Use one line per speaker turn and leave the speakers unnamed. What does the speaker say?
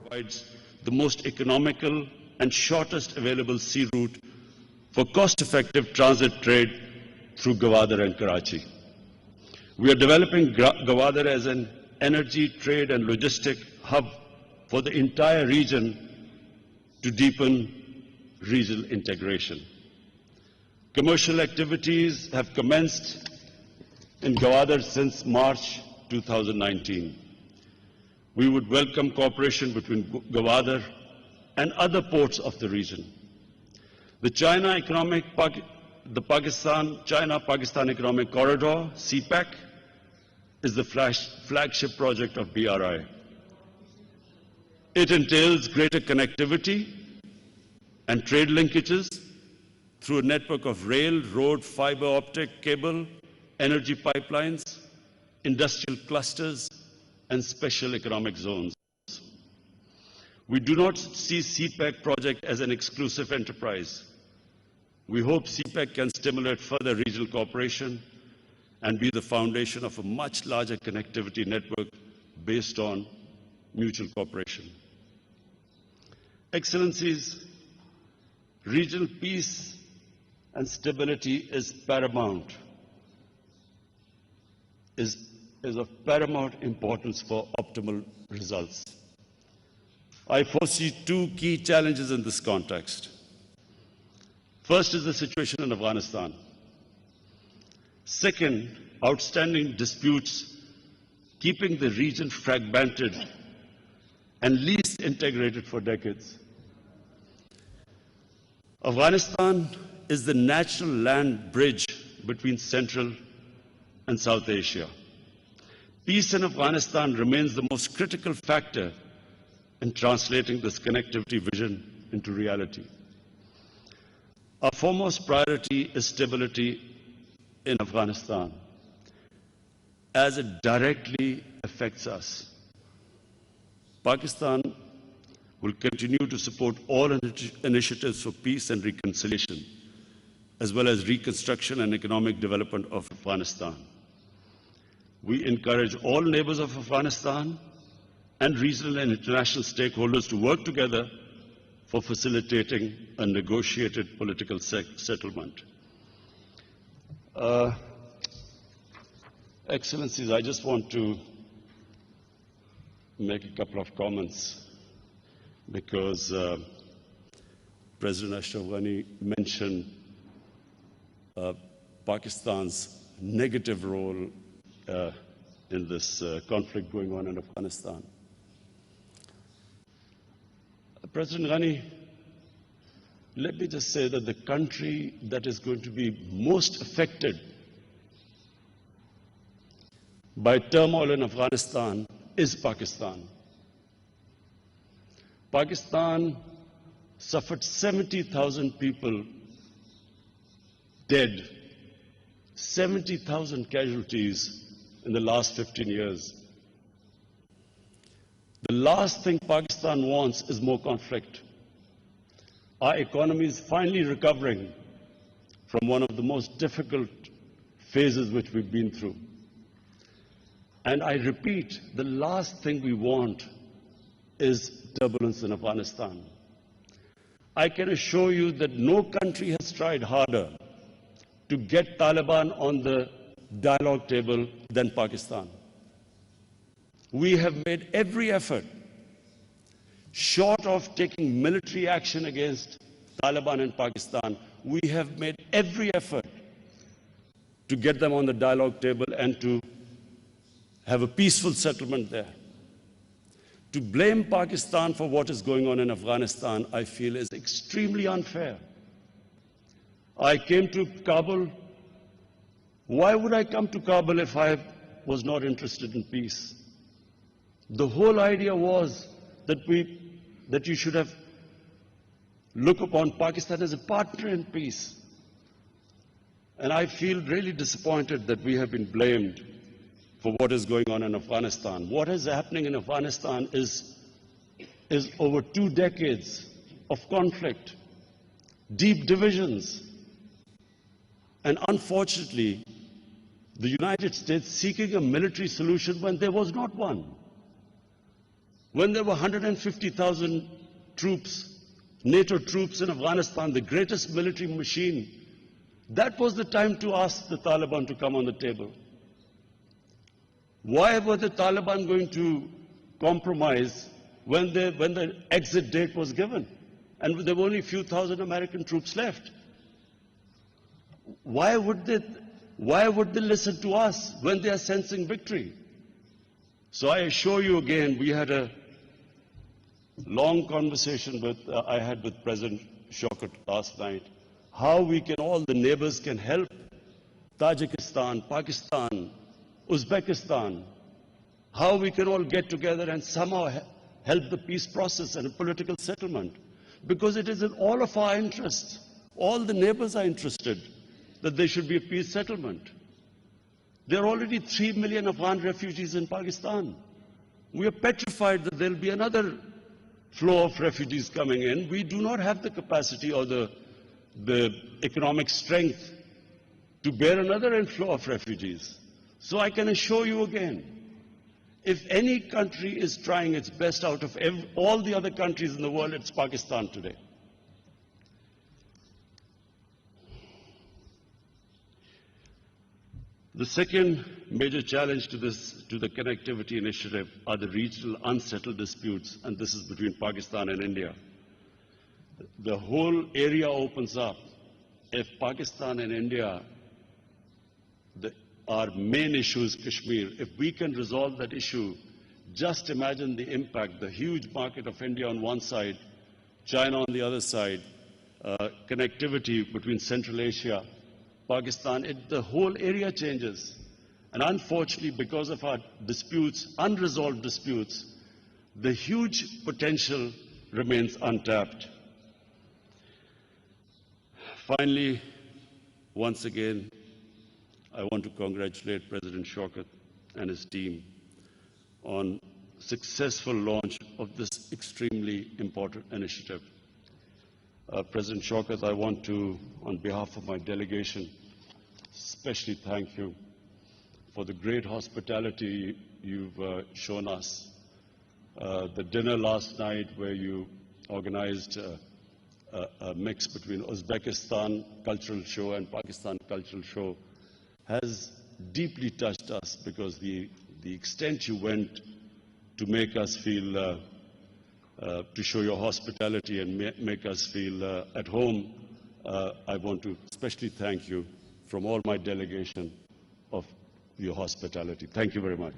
provides the most economical and shortest available sea route for cost-effective transit trade through Gwadar and Karachi. We are developing Gwadar as an energy, trade and logistic hub for the entire region to deepen regional integration. Commercial activities have commenced in Gwadar since March 2019. We would welcome cooperation between Gwadar and other ports of the region. The China-Pakistan Economic Corridor, CPEC, is the flagship project of BRI. It entails greater connectivity and trade linkages through a network of rail, road, fiber optic, cable, energy pipelines, industrial clusters, and special economic zones. We do not see CPEC project as an exclusive enterprise. We hope CPEC can stimulate further regional cooperation and be the foundation of a much larger connectivity network based on mutual cooperation. Excellencies, regional peace and stability is paramount, is of paramount importance for optimal results. I foresee two key challenges in this context. First is the situation in Afghanistan. Second, outstanding disputes keeping the region fragmented and least integrated for decades. Afghanistan is the natural land bridge between Central and South Asia. Peace in Afghanistan remains the most critical factor in translating this connectivity vision into reality. Our foremost priority is stability in Afghanistan, as it directly affects us. Pakistan will continue to support all initiatives for peace and reconciliation, as well as reconstruction and economic development of Afghanistan. We encourage all neighbors of Afghanistan and regional and international stakeholders to work together for facilitating a negotiated political settlement. Excellencies, I just want to make a couple of comments because President Ashraf Ghani mentioned Pakistan's negative role in this conflict going on in Afghanistan. President Ghani, let me just say that the country that is going to be most affected by turmoil in Afghanistan is Pakistan. Pakistan suffered 70,000 people dead, 70,000 casualties in the last 15 years. The last thing Pakistan wants is more conflict. Our economy is finally recovering from one of the most difficult phases which we've been through. And I repeat, the last thing we want is turbulence in Afghanistan. I can assure you that no country has tried harder to get Taliban on the dialogue table than Pakistan. We have made every effort, short of taking military action against Taliban in Pakistan, we have made every effort to get them on the dialogue table and to have a peaceful settlement there. To blame Pakistan for what is going on in Afghanistan, I feel, is extremely unfair. I came to Kabul. Why would I come to Kabul if I was not interested in peace? The whole idea was that you should have looked upon Pakistan as a partner in peace. And I feel really disappointed that we have been blamed for what is going on in Afghanistan. What is happening in Afghanistan is over 2 decades of conflict, deep divisions, and unfortunately, the United States seeking a military solution when there was not one. when there were 150,000 troops, NATO troops in Afghanistan, the greatest military machine, that was the time to ask the Taliban to come on the table. Why were the Taliban going to compromise when the exit date was given? And there were only a few thousand American troops left. Why would they listen to us when they are sensing victory? So I assure you again, we had a long conversation I had with President Shaukat last night, how we can, all the neighbors can help Tajikistan, Pakistan, Uzbekistan, how we can all get together and somehow help the peace process and a political settlement. Because it is in all of our interests. All the neighbors are interested that there should be a peace settlement. There are already 3 million Afghan refugees in Pakistan. We are petrified that there will be another flow of refugees coming in. We do not have the capacity or the economic strength to bear another inflow of refugees. So I can assure you again, if any country is trying its best out of all the other countries in the world, it's Pakistan today. The second major challenge to the connectivity initiative are the regional unsettled disputes, and this is between Pakistan and India. The whole area opens up if Pakistan and India, our main issue is Kashmir. If we can resolve that issue, just imagine the impact, the huge market of India on one side, China on the other side, connectivity between Central Asia, Pakistan, the whole area changes. And unfortunately, because of our disputes, unresolved disputes, the huge potential remains untapped. Finally, once again, I want to congratulate President Shaukat and his team on successful launch of this extremely important initiative. President Shaukat, I want to, on behalf of my delegation, especially thank you for the great hospitality you've shown us. The dinner last night where you organized a mix between Uzbekistan cultural show and Pakistan cultural show has deeply touched us, because the extent you went to make us feel, to show your hospitality and make us feel at home, I want to especially thank you from all my delegation of your hospitality. Thank you very much.